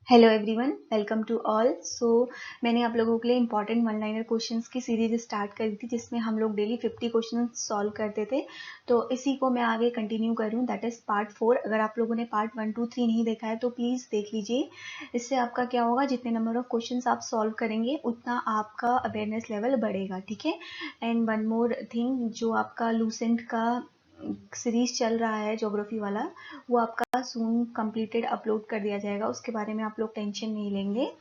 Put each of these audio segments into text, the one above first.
Hello everyone, welcome to all. मैंने आप लोगों के लिए इंपॉर्टेंट वन लाइनर क्वेश्चंस की सीरीज स्टार्ट करी थी जिसमें हम लोग डेली 50 क्वेश्चन सॉल्व करते थे। तो इसी को मैं आगे कंटिन्यू कर रही हूँ, दैट इज पार्ट 4। अगर आप लोगों ने पार्ट 1, 2, 3 नहीं देखा है तो प्लीज़ देख लीजिए। इससे आपका क्या होगा, जितने नंबर ऑफ क्वेश्चन आप सॉल्व करेंगे उतना आपका अवेयरनेस लेवल बढ़ेगा, ठीक है। एंड वन मोर थिंग, जो आपका लूसेंट का सीरीज चल रहा है ज्योग्राफी वाला, वो आपका सून कंप्लीटेड अपलोड कर दिया जाएगा। उसके बारे में आप लोग टेंशन नहीं लेंगे।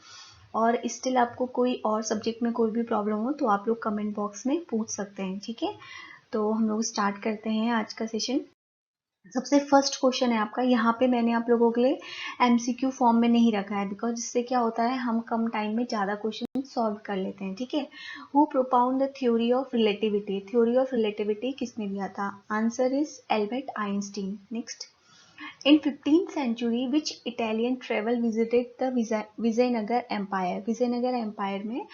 और स्टिल आपको कोई और सब्जेक्ट में कोई भी प्रॉब्लम हो तो आप लोग कमेंट बॉक्स में पूछ सकते हैं, ठीक है। तो हम लोग स्टार्ट करते हैं आज का सेशन। सबसे फर्स्ट क्वेश्चन है आपका, यहाँ पे मैंने आप लोगों के लिए एमसीक्यू फॉर्म में नहीं रखा है, बिकॉज इससे क्या होता है, हम कम टाइम में ज़्यादा क्वेश्चन सॉल्व कर लेते हैं, ठीक है। Who propound the theory of relativity? Theory of relativity किसने दिया था? Answer is Albert Einstein. Next, in 15th century which Italian travel visited the Vijayanagara empire? Vijayanagara empire में,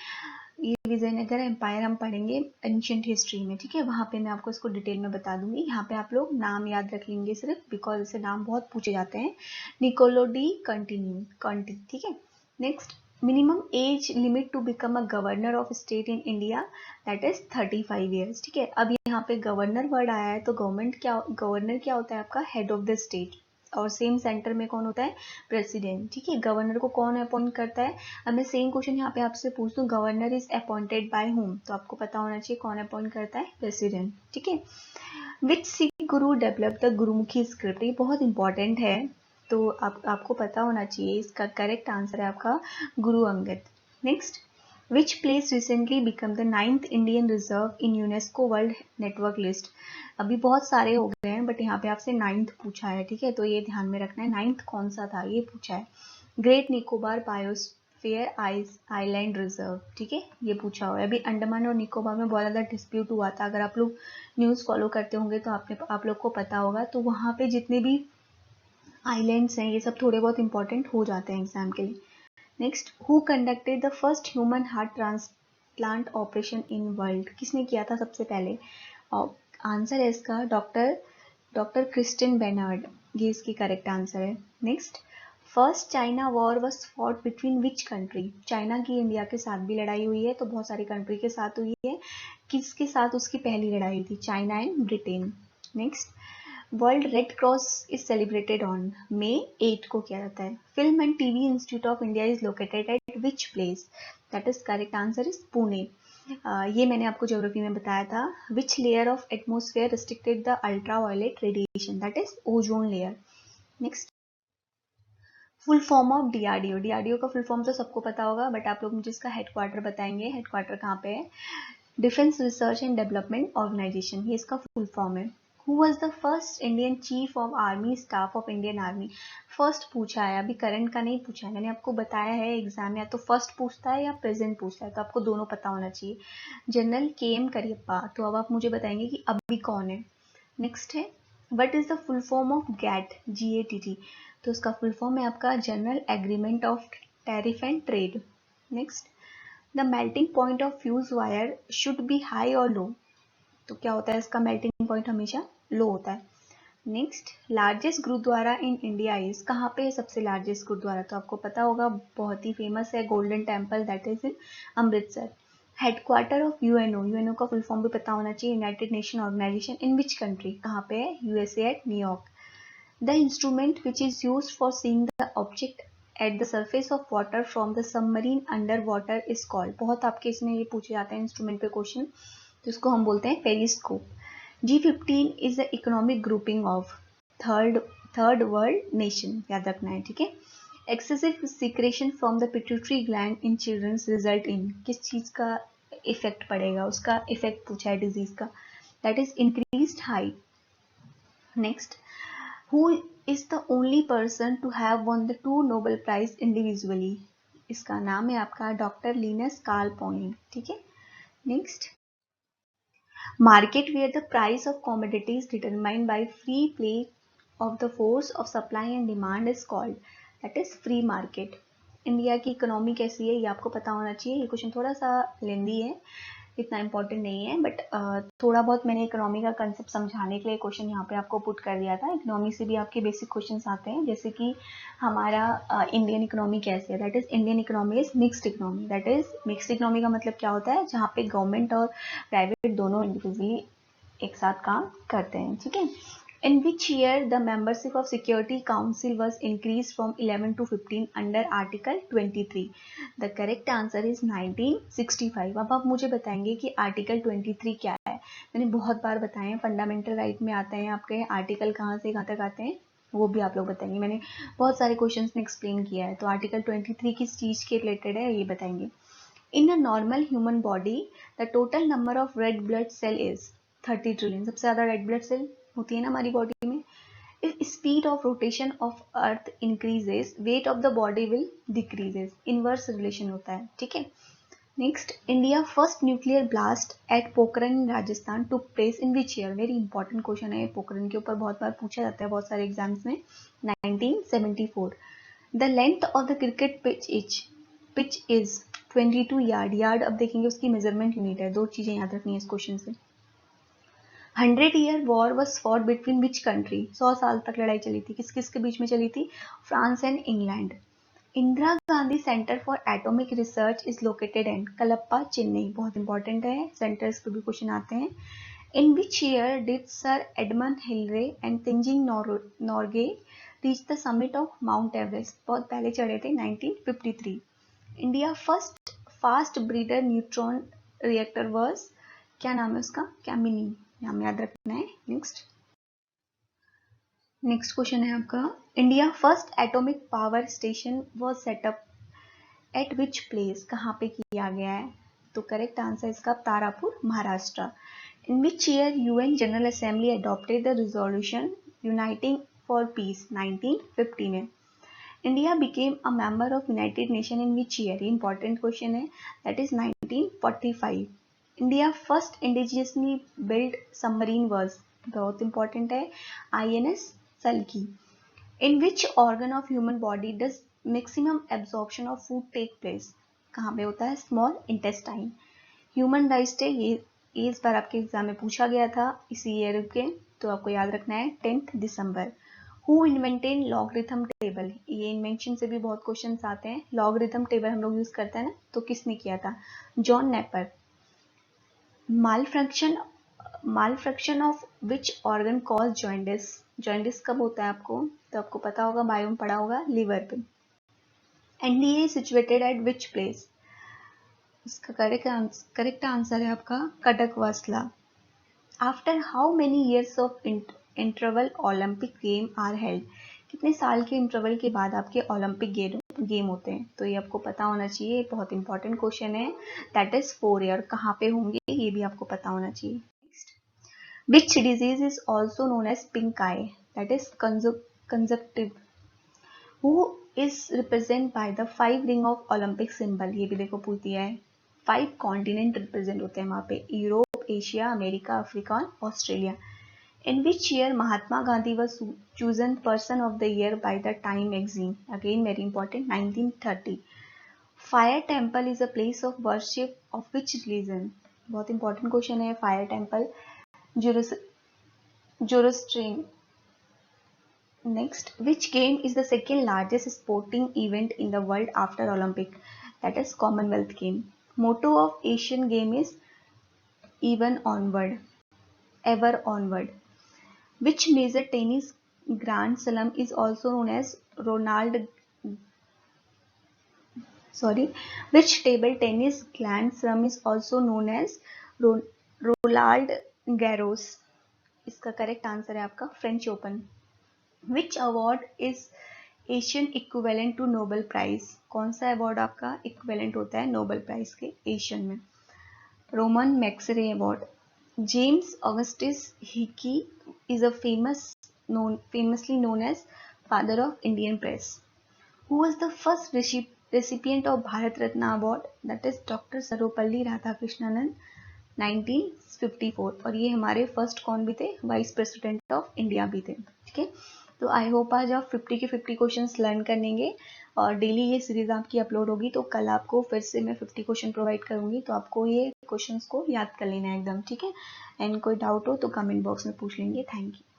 ये विजयनगर एम्पायर हम पढ़ेंगे एंशियंट हिस्ट्री में, ठीक है। वहां पे मैं आपको इसको डिटेल में बता दूंगी। यहाँ पे आप लोग नाम याद रख लेंगे सिर्फ, बिकॉज इसे नाम बहुत पूछे जाते हैं। निकोलो डी कंटी, ठीक है। Next, minimum age limit to become a governor of state in India, that is 35 years, ठीक है। अब यहाँ पे गवर्नर वर्ड आया है तो गवर्नर क्या होता है आपका? Head of the state. और सेम सेंटर में कौन होता है? प्रेसिडेंट, ठीक है। गवर्नर को कौन अपॉइंट करता है? अब मैं सेम क्वेश्चन यहाँ पे आपसे पूछ दूं, governor is appointed by whom, तो आपको पता होना चाहिए कौन अपॉइंट करता है? प्रेसिडेंट, ठीक है। विच सिख गुरु डेवलप द गुरुमुखी स्क्रिप्ट? ये बहुत इंपॉर्टेंट है, तो आपको पता होना चाहिए। इसका करेक्ट आंसर है आपका Guru Angad. Next, which place recently become the 9th Indian reserve in UNESCO world network list? अभी बहुत सारे हो गए हैं बट यहाँ पे आपसे 9th पूछा है, ठीक है। तो ये ध्यान में रखना है, 9th कौन सा था ये पूछा है। Great Nicobar biosphere island reserve, ठीक है, ये पूछा हुआ है। अभी अंडमान और निकोबार में बहुत ज़्यादा डिस्प्यूट हुआ था। अगर आप लोग न्यूज़ फॉलो करते होंगे तो आप लोग को पता होगा। तो वहाँ पे जितने भी आइलैंड्स हैं ये सब थोड़े बहुत इंपॉर्टेंट हो जाते हैं एग्जाम के लिए। Next, who conducted the first human heart transplant operation in world? किसने किया था सबसे पहले? आंसर है इसका डॉक्टर क्रिस्टिन बेनार्ड, ये इसकी करेक्ट आंसर है। Next, first China war was fought between which country? China की इंडिया के साथ भी लड़ाई हुई है, तो बहुत सारी कंट्री के साथ हुई है। किसके साथ उसकी पहली लड़ाई हुई थी? China and Britain. Next, world red cross is celebrated on May 8 को किया जाता है। Film and TV institute of India is located at which place? That is correct answer is Pune. ये मैंने आपको ज्योग्राफी में बताया था। Which layer of atmosphere restricted the ultraviolet radiation? That is ozone layer. Next, full form of DRDO? DRDO का full form तो सबको पता होगा, बट आप लोग मुझे इसका हेडक्वार्टर बताएंगे। हेडक्वार्टर कहाँ पे है? Defence research and development organisation, ये इसका फुल फॉर्म है। Who was the first Indian Chief of Army Staff of Indian Army? First पूछा है, अभी करंट का नहीं पूछा है। मैंने आपको बताया है एग्जाम में या तो फर्स्ट पूछता है या प्रेजेंट पूछता है, तो आपको दोनों पता होना चाहिए। जनरल के एम करियप्पा। तो अब आप मुझे बताएंगे कि अभी कौन है। नेक्स्ट है, what is the full form of GATT? GATT। तो उसका फुल फॉर्म है आपका general agreement of tariff and trade. Next, the melting point of fuse wire should be high और लो? तो क्या होता है इसका मेल्टिंग पॉइंट? हमेशा लो होता है। Next, largest gurdwara in India is? कहाँ पे है सबसे लार्जेस्ट गुरुद्वारा? तो आपको पता होगा, बहुत ही फेमस है, golden temple, that is in Amritsar. Headquarter of UNO? UNO का फुल फॉर्म भी पता होना चाहिए, United nation organisation. In which country? कहाँ पे है? USA eight New York. The instrument which is used for seeing the object at the surface of water from the submarine under water is called? बहुत आपके इसमें ये पूछे जाते हैं इंस्ट्रूमेंट पे क्वेश्चन, तो इसको हम बोलते हैं periscope. G15 is the economic grouping of third world nation, याद रखना है, ठीक है। Excessive secretion from the pituitary gland in childrens result in? किस चीज का इफेक्ट पड़ेगा? उसका इफेक्ट पूछा है डिजीज का, that is increased height. Next, who is the only person to have won the 2 Nobel prize individually? इसका नाम है आपका डॉक्टर लिनस कार्ल पॉइंट, ठीक है। Next, market where the price of commodity is determined by free play of the force of supply and demand is called, that is free market। India की economy कैसी है ये आपको पता होना चाहिए। ये क्वेश्चन थोड़ा सा लेंदी है, इतना इम्पोर्टेंट नहीं है, बट थोड़ा बहुत मैंने इकोनॉमी का कंसेप्ट समझाने के लिए क्वेश्चन यहाँ पे आपको पुट कर दिया था। इकोनॉमी से भी आपके बेसिक क्वेश्चंस आते हैं, जैसे कि हमारा इंडियन इकोनॉमी कैसे है, that is Indian economy is mixed economy. That is mixed economy का मतलब क्या होता है, जहाँ पे गवर्नमेंट और प्राइवेट दोनों इंडिविजुअली एक साथ काम करते हैं, ठीक है। In which year the membership of Security Council was increased from 11 to 15 under Article 23? The correct answer is 1965. अब आप मुझे बताएंगे कि आर्टिकल 23 क्या है। मैंने बहुत बार बताए हैं, फंडामेंटल राइट में आते हैं आपके आर्टिकल, कहाँ से कहाँ तक आते हैं वो भी आप लोग बताएंगे। मैंने बहुत सारे क्वेश्चंस में एक्सप्लेन किया है। तो आर्टिकल 23 किस चीज़ के रिलेटेड है ये बताएंगे। In a normal human body the total number of red blood cell is 30 trillion. सबसे ज़्यादा रेड ब्लड सेल होती है ना हमारी बॉडी में। If speed of rotation of earth increases, weight of the body will decreases. Inverse relation होता है, ठीक है। Next, India first nuclear blast at Pokhran in Rajasthan took place in which year? Very important question है, पोखरन के ऊपर बहुत बार पूछा जाता है बहुत सारे एग्जाम्स में। 1974. The length of the cricket pitch is 22 yard. Yard अब देखेंगे उसकी मेजरमेंट यूनिट है। दो चीजें याद रखनी है इस क्वेश्चन से। 100-year war was fought between which country? 100 साल तक लड़ाई चली थी, किस किस के बीच में चली थी? France and England. Indira Gandhi centre for atomic research is located in Kalpakkam, Chennai. बहुत इंपॉर्टेंट है, सेंटर्स पे भी क्वेश्चन आते हैं। In which year did sir Edmund Hillary and Tenzing Norgay reach the summit of Mount Everest? बहुत पहले चढ़े थे, 1953। India first fast breeder neutron reactor was, क्या नाम है उसका? कैमिनी, नाम याद रखना है। नेक्स्ट क्वेश्चन है आपका, India first atomic power station was set up at which place? कहाँ पे किया गया है? तो करेक्ट आंसर इसका Tarapur, Maharashtra. In which year UN General Assembly adopted the resolution uniting for peace? 1950 में। India became a member of United Nation in which year? Important question है, that is 1945। India first indigenously build submarine was, बहुत important है, INS Shalki. In which organ of human body does maximum absorption of food take place? कहाँ पे होता है? Small intestine. Human rights day ये इस बार आपके एग्जाम में पूछा गया था इसी ईयर के, तो आपको याद रखना है 10 दिसंबर। Who invented logarithm table? ये इन्वेंशन से भी बहुत क्वेश्चन आते हैं। लॉगरिथम टेबल हम लोग यूज करते हैं ना, तो किसने किया था? John Napier. Malfunction of which organ cause jaundice? Jaundice कब होता है आपको? तो आपको पता होगा, बायो में पढ़ा होगा, लीवर पे। NDA situated at which place? इसका करेक्ट आंसर है आपका Khadakwasla. After how many years of interval Olympic game are held? कितने साल के इंटरवल के बाद आपके ओलंपिक गेम होते हैं? तो ये आपको पता होना चाहिए, बहुत इंपॉर्टेंट क्वेश्चन है। That is 4 year. कहाँ पे होंगे ये भी आपको पता होना चाहिए। Which disease is also known as pink eye? That is conjunctive. Who is represented by the 5 ring of Olympic symbol? ये भी देखो पूछ दिया है। 5 कॉन्टिनेंट रिप्रेजेंट होते हैं वहाँ पे, Europe, Asia, America, Africa, Australia. In which year Mahatma Gandhi was chosen Person of the Year by the Time magazine? Again very important, 1930. Fire temple is a place of worship of which religion? बहुत important question है। Fire temple Zoroastrian. Next, which game is the second largest sporting event in the world after Olympic? That is Commonwealth game. Motto of Asian game is even onward, ever onward. Which major tennis Grand Slam is also known as which table tennis Grand Slam is also known as Roland Garros? इसका correct answer है आपका French Open. Which award is Asian equivalent to Nobel prize? कौन सा award आपका equivalent होता है Nobel prize के Asian में? Ramon Magsaysay award. James Augustus Hicky is a famously known as father of Indian press. Who was the first recipient of Bharat Ratna award? That is Dr. Sarvepalli Radhakrishnan, 1954। और ये हमारे first कौन भी थे? Vice president of India भी थे, ठीक है। तो आई होप आज आप 50 के 50 क्वेश्चंस लर्न करेंगे। और डेली ये सीरीज आपकी अपलोड होगी, तो कल आपको फिर से मैं 50 क्वेश्चन प्रोवाइड करूंगी, तो आपको ये क्वेश्चंस को याद कर लेना है एकदम, ठीक है। एंड कोई डाउट हो तो कमेंट बॉक्स में पूछ लेंगे। Thank you.